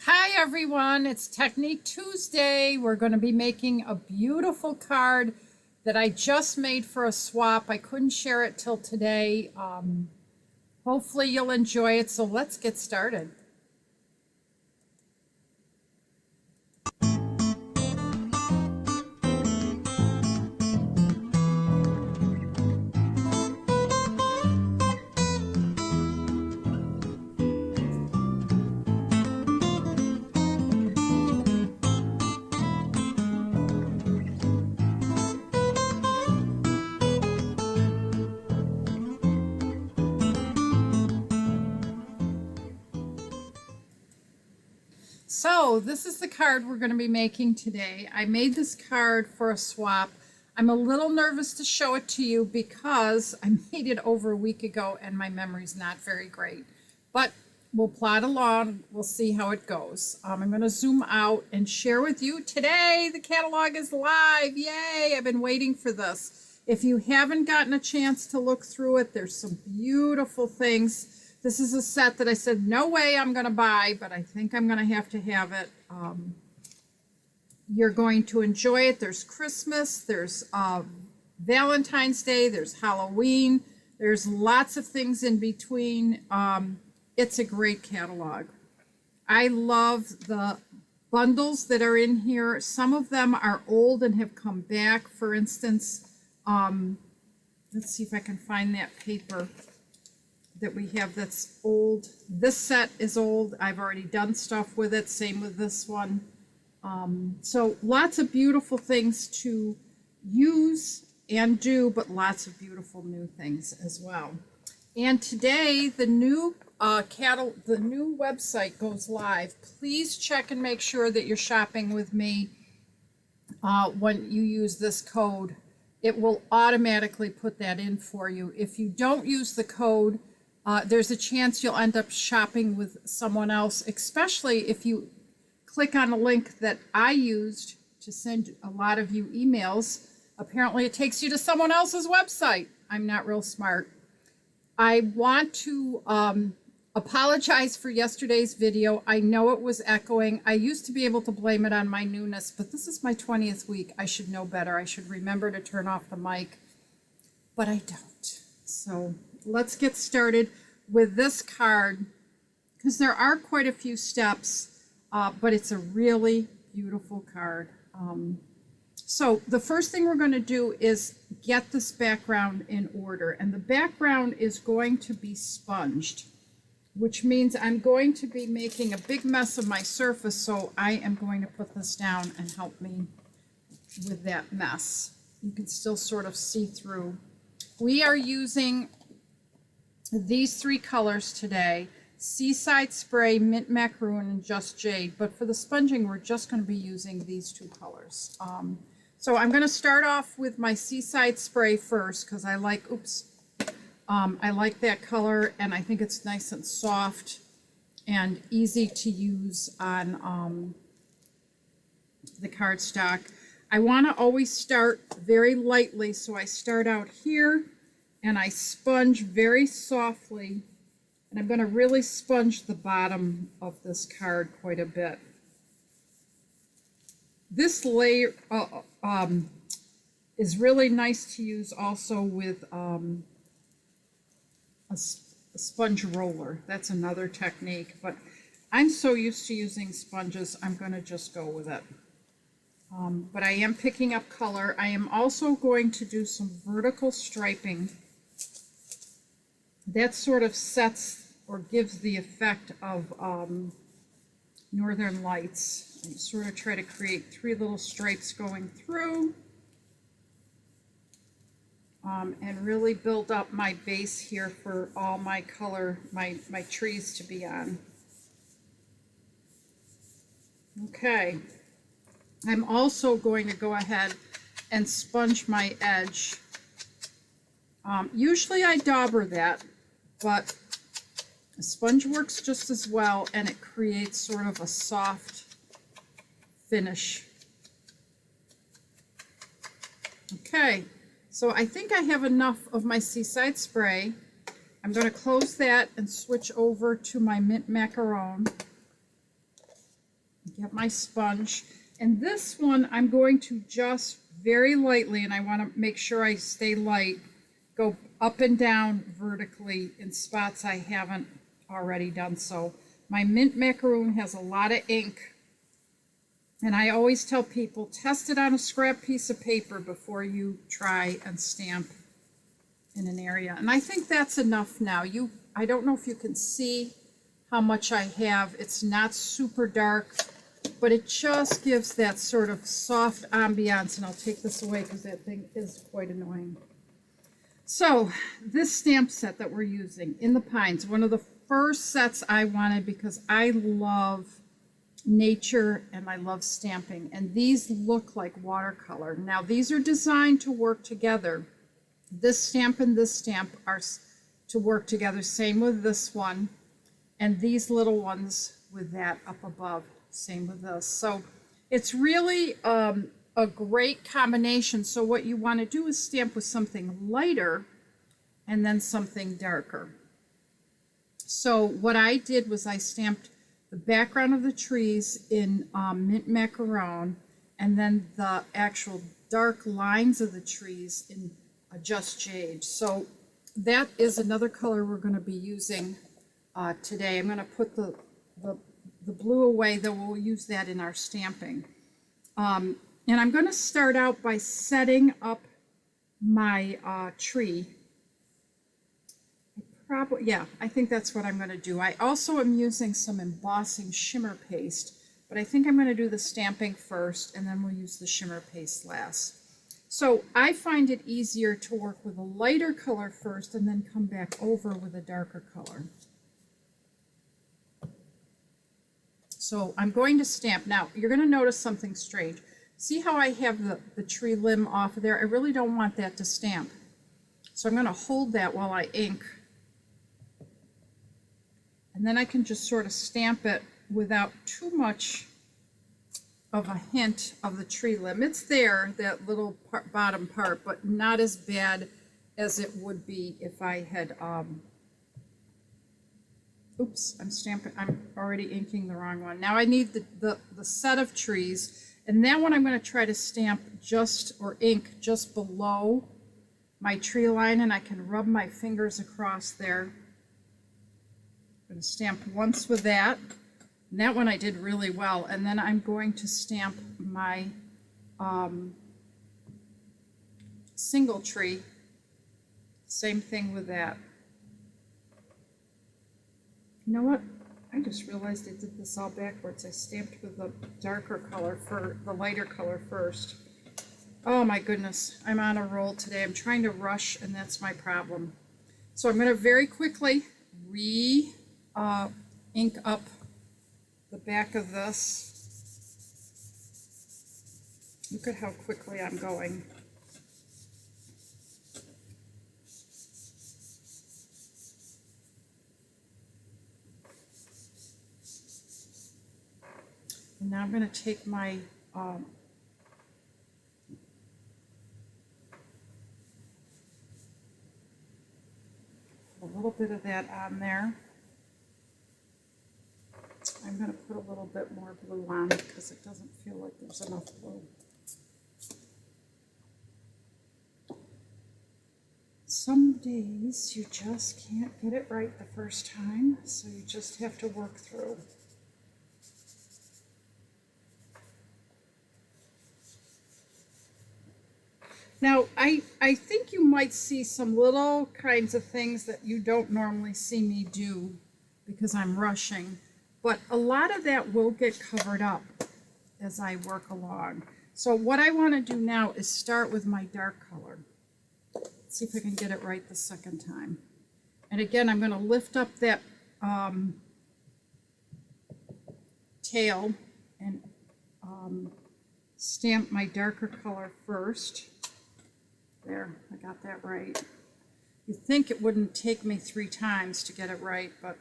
Hi everyone, it's Technique Tuesday. We're going to be making a beautiful card that I just made for a swap. I couldn't share it till today. Hopefully you'll enjoy it, so let's get started. So this is the card we're going to be making today. I made this card for a swap. I'm a little nervous to show it to you because I made it over a week ago and my memory's not very great. But we'll plod along. We'll see how it goes. I'm going to zoom out and share with you today. The catalog is live. Yay! I've been waiting for this. If you haven't gotten a chance to look through it, there's some beautiful things. This is a set that I said, no way I'm going to buy, but I think I'm going to have it. You're going to enjoy it. There's Christmas, there's Valentine's Day, there's Halloween, there's lots of things in between. It's a great catalog. I love the bundles that are in here. Some of them are old and have come back. For instance, let's see if I can find that paper that we have that's old. This set is old. I've already done stuff with it. Same with this one. So lots of beautiful things to use and do, but lots of beautiful new things as well. And today the new the new website goes live. Please check and make sure that you're shopping with me when you use this code. It will automatically put that in for you. If you don't use the code, there's a chance you'll end up shopping with someone else, especially if you click on a link that I used to send a lot of you emails. Apparently it takes you to someone else's website. I'm not real smart. I want to apologize for yesterday's video. I know it was echoing. I used to be able to blame it on my newness, but this is my 20th week. I should know better. I should remember to turn off the mic, but I don't. So let's get started with this card because there are quite a few steps, but it's a really beautiful card. So the first thing we're going to do is get this background in order, and the background is going to be sponged, which means I'm going to be making a big mess of my surface, so I am going to put this down and help me with that mess. You can still sort of see through. We are using these three colors today: Seaside Spray, Mint Macaroon, and Just Jade. But for the sponging, we're just going to be using these two colors. So I'm going to start off with my Seaside Spray first because I like, I like that color, and I think it's nice and soft and easy to use on the cardstock. I want to always start very lightly, so I start out here and I sponge very softly, and I'm going to really sponge the bottom of this card quite a bit. This layer is really nice to use also with a sponge roller. That's another technique, but I'm so used to using sponges, I'm going to just go with it. But I am picking up color. I am also going to do some vertical striping. That sort of sets or gives the effect of Northern Lights. I sort of try to create three little stripes going through and really build up my base here for all my color, my trees to be on. Okay. I'm also going to go ahead and sponge my edge. Usually I dauber that, but a sponge works just as well, and it creates sort of a soft finish. Okay, so I think I have enough of my Seaside Spray. I'm going to close that and switch over to my Mint Macaron. get my sponge. And this one, I'm going to just very lightly, and I want to make sure I stay light, go up and down vertically in spots I haven't already done so. My mint macaroon has a lot of ink, and I always tell people, test it on a scrap piece of paper before you try and stamp in an area. And I think that's enough now. I don't know if you can see how much I have. It's not super dark, but it just gives that sort of soft ambiance. And I'll take this away because that thing is quite annoying. So this stamp set that we're using in the Pines, one of the first sets I wanted because I love nature and I love stamping. And these look like watercolor. Now these are designed to work together. This stamp and this stamp are to work together. Same with this one. And these little ones with that up above. Same with this. So it's really a great combination. So what you want to do is stamp with something lighter and then something darker. So what I did was I stamped the background of the trees in mint macaron, and then the actual dark lines of the trees in just jade. So that is another color we're going to be using today. I'm going to put the blue away, though we'll use that in our stamping. And I'm going to start out by setting up my tree. I think that's what I'm going to do. I also am using some embossing shimmer paste, but I think I'm going to do the stamping first, and then we'll use the shimmer paste last. So I find it easier to work with a lighter color first and then come back over with a darker color. So I'm going to stamp. Now, you're going to notice something strange. See how I have the tree limb off of there? I really don't want that to stamp. So I'm going to hold that while I ink. And then I can just sort of stamp it without too much of a hint of the tree limb. It's there, that little bottom part, but not as bad as it would be if I had, oops, I'm already inking the wrong one. Now I need the set of trees, and that one I'm going to try to stamp or ink just below my tree line, and I can rub my fingers across there. I'm going to stamp once with that. And that one I did really well. And then I'm going to stamp my single tree. Same thing with that. You know what? I just realized I did this all backwards. I stamped with the darker color for the lighter color first. Oh my goodness, I'm on a roll today. I'm trying to rush, and that's my problem. So I'm going to very quickly ink up the back of this. Look at how quickly I'm going. And now I'm going to take my a little bit of that on there. I'm going to put a little bit more blue on because it doesn't feel like there's enough blue. Some days you just can't get it right the first time, so you just have to work through. Now, I think you might see some little kinds of things that you don't normally see me do because I'm rushing. But a lot of that will get covered up as I work along. So what I want to do now is start with my dark color. Let's see if I can get it right the second time. And again, I'm going to lift up that tail and stamp my darker color first. There, I got that right. You'd think it wouldn't take me 3 times to get it right, but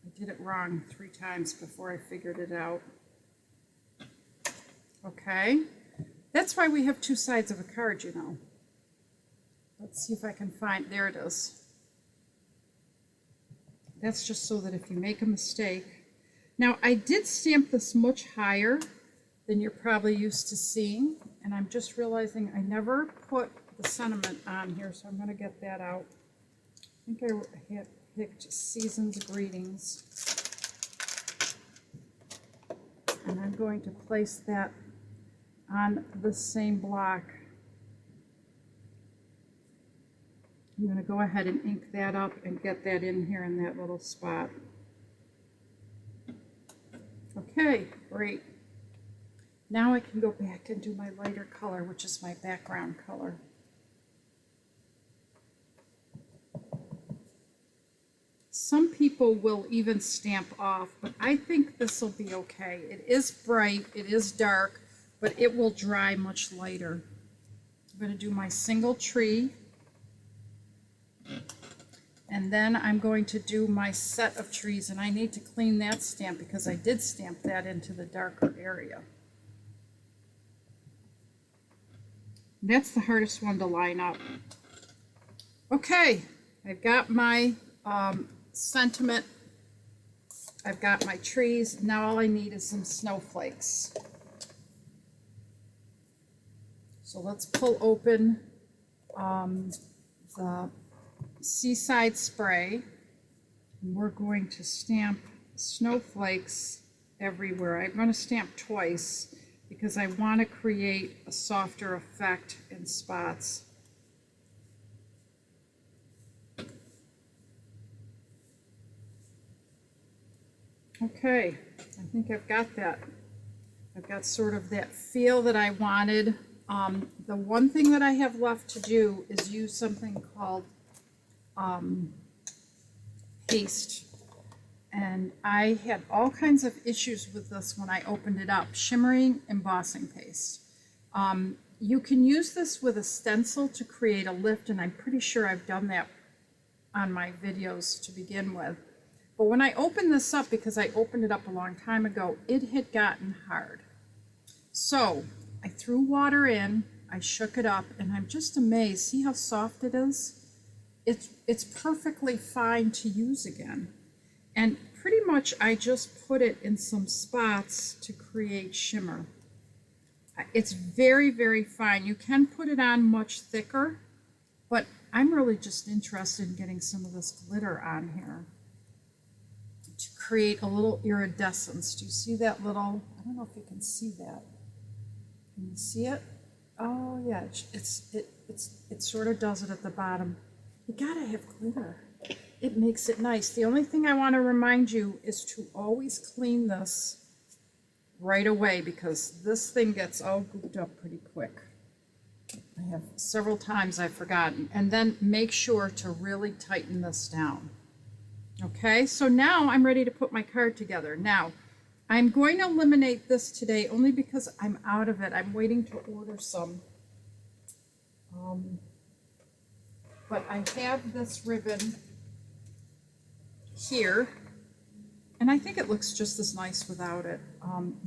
I did it wrong 3 times before I figured it out. Okay, that's why we have 2 sides of a card, you know. Let's see if I can find, there it is. That's just so that if you make a mistake, Now, I did stamp this much higher than you're probably used to seeing, and I'm just realizing I never put the sentiment on here, so I'm going to get that out. I think I had picked Season's Greetings, and I'm going to place that on the same block. I'm going to go ahead and ink that up and get that in here in that little spot. Okay, great. Now I can go back and do my lighter color, which is my background color. Some people will even stamp off, but I think this will be okay. It is bright, it is dark, but it will dry much lighter. I'm going to do my single tree, and then I'm going to do my set of trees, and I need to clean that stamp because I did stamp that into the darker area. That's the hardest one to line up. Okay, I've got my sentiment, I've got my trees. Now all I need is some snowflakes. So let's pull open the Seaside Spray, and we're going to stamp snowflakes everywhere. I'm going to stamp twice because I want to create a softer effect in spots. Okay, I think I've got that. I've got sort of that feel that I wanted. The one thing that I have left to do is use something called paste. And I had all kinds of issues with this when I opened it up. Shimmering embossing paste. You can use this with a stencil to create a lift, and I'm pretty sure I've done that on my videos to begin with. But when I opened this up, because I opened it up a long time ago, it had gotten hard. So I threw water in, I shook it up, and I'm just amazed. See how soft it is? It's perfectly fine to use again. And pretty much I just put it in some spots to create shimmer. It's very, very fine. You can put it on much thicker, but I'm really just interested in getting some of this glitter on here to create a little iridescence. Do you see that little, I don't know if you can see that. Can you see it? Oh yeah, it sort of does it at the bottom. You gotta have glitter. It makes it nice. The only thing I want to remind you is to always clean this right away, because this thing gets all gooped up pretty quick. I have several times I've forgotten. And then make sure to really tighten this down. Okay, so now I'm ready to put my card together. Now, I'm going to eliminate this today only because I'm out of it. I'm waiting to order some. But I have this ribbon here, and I think it looks just as nice without it.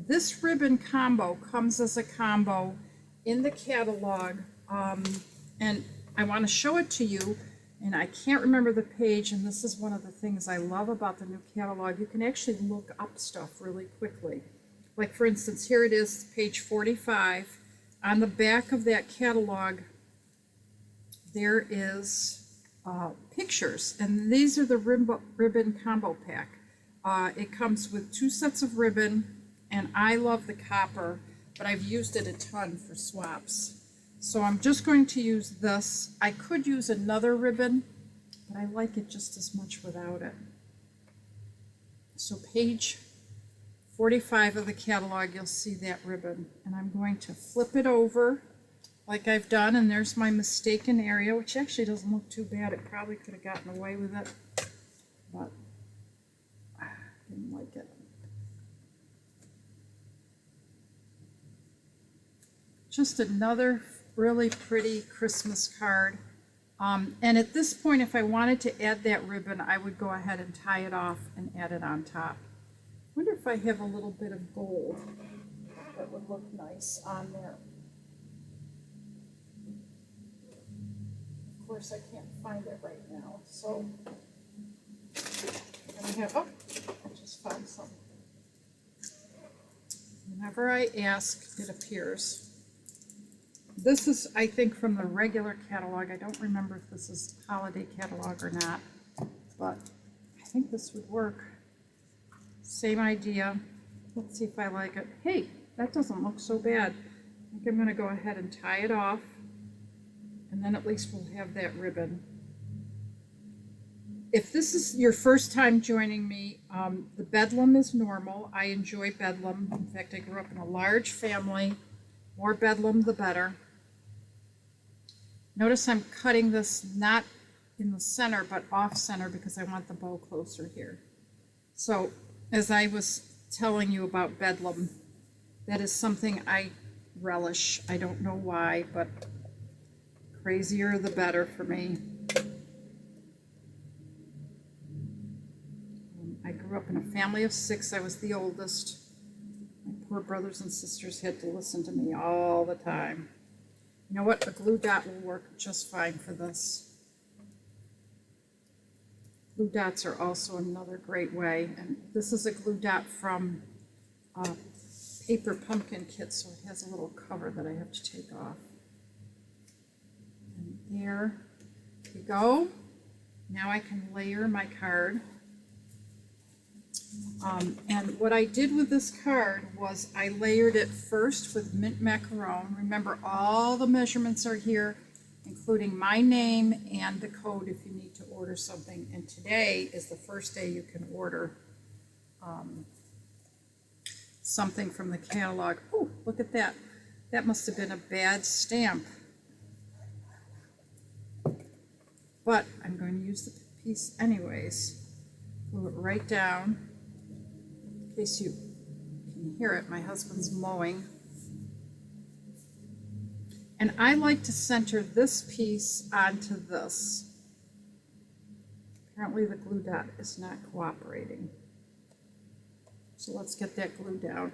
This ribbon combo comes as a combo in the catalog, and I want to show it to you, and I can't remember the page, and this is one of the things I love about the new catalog. You can actually look up stuff really quickly. Like for instance, here it is, page 45. On the back of that catalog, there is pictures, and these are the ribbon combo pack. It comes with 2 sets of ribbon, and I love the copper, but I've used it a ton for swaps. So I'm just going to use this. I could use another ribbon, but I like it just as much without it. So page 45 of the catalog, you'll see that ribbon, and I'm going to flip it over like I've done, and there's my mistaken area, which actually doesn't look too bad. It probably could have gotten away with it, but I didn't like it. Just another really pretty Christmas card. And at this point, if I wanted to add that ribbon, I would go ahead and tie it off and add it on top. I wonder if I have a little bit of gold that would look nice on there. Of course, I can't find it right now, so I have, oh, I just found some. Whenever I ask, it appears. This is, I think, from the regular catalog. I don't remember if this is holiday catalog or not, but I think this would work. Same idea. Let's see if I like it. Hey, that doesn't look so bad. I think I'm going to go ahead and tie it off, and then at least we'll have that ribbon. If this is your first time joining me, the bedlam is normal. I enjoy bedlam. In fact, I grew up in a large family. More bedlam, the better. Notice I'm cutting this not in the center, but off center because I want the bow closer here. So, as I was telling you about bedlam, that is something I relish. I don't know why, but crazier the better for me. I grew up in a family of 6. I was the oldest. My poor brothers and sisters had to listen to me all the time. You know what? A glue dot will work just fine for this. Glue dots are also another great way. And this is a glue dot from Paper Pumpkin Kit, so it has a little cover that I have to take off. And there you go. Now I can layer my card. And what I did with this card was I layered it first with mint macaron. Remember, all the measurements are here, including my name and the code if you need to order something. And today is the first day you can order something from the catalog. Oh, look at that. That must have been a bad stamp. But I'm going to use the piece anyways. Glue it right down. In case you can hear it, my husband's mowing. And I like to center this piece onto this. Apparently the glue dot is not cooperating. So let's get that glue down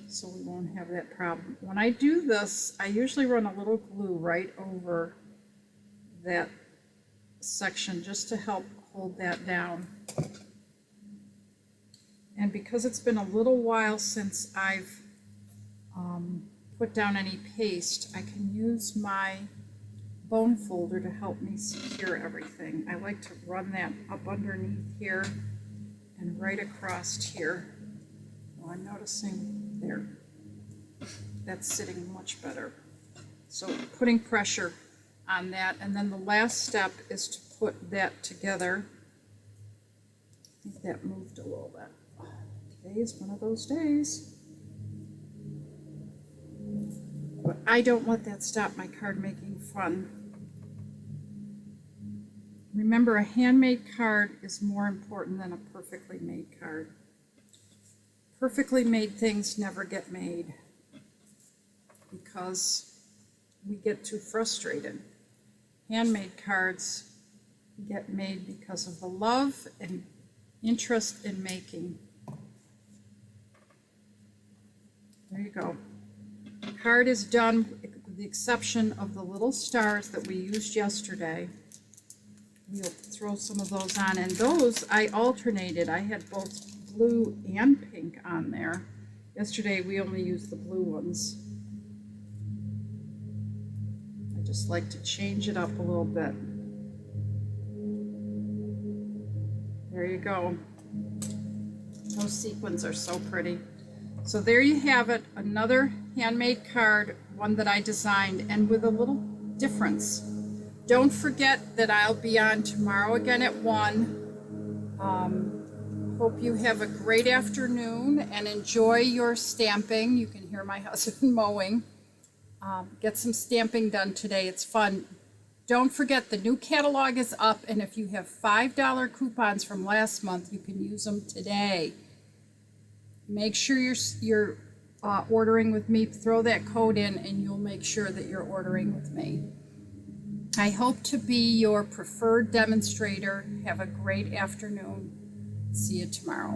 so we won't have that problem. When I do this, I usually run a little glue right over that section just to help hold that down. And because it's been a little while since I've put down any paste, I can use my bone folder to help me secure everything. I like to run that up underneath here and right across here. Well, I'm noticing there, that's sitting much better. So putting pressure on that, and then the last step is to put that together. I think that moved a little bit. Today is one of those days. But I don't let that stop my card making fun. Remember, a handmade card is more important than a perfectly made card. Perfectly made things never get made because we get too frustrated. Handmade cards get made because of the love and interest in making. There you go. The card is done with the exception of the little stars that we used yesterday. We'll throw some of those on, and those I alternated. I had both blue and pink on there. Yesterday we only used the blue ones. I just like to change it up a little bit. There you go. Those sequins are so pretty. So there you have it, another handmade card, one that I designed, and with a little difference. Don't forget that I'll be on tomorrow again at 1. Hope you have a great afternoon and enjoy your stamping. You can hear my husband mowing. Get some stamping done today. It's fun. Don't forget the new catalog is up, and if you have $5 coupons from last month, you can use them today. Make sure you're ordering with me. Throw that code in and you'll make sure that you're ordering with me. I hope to be your preferred demonstrator. Have a great afternoon. See you tomorrow.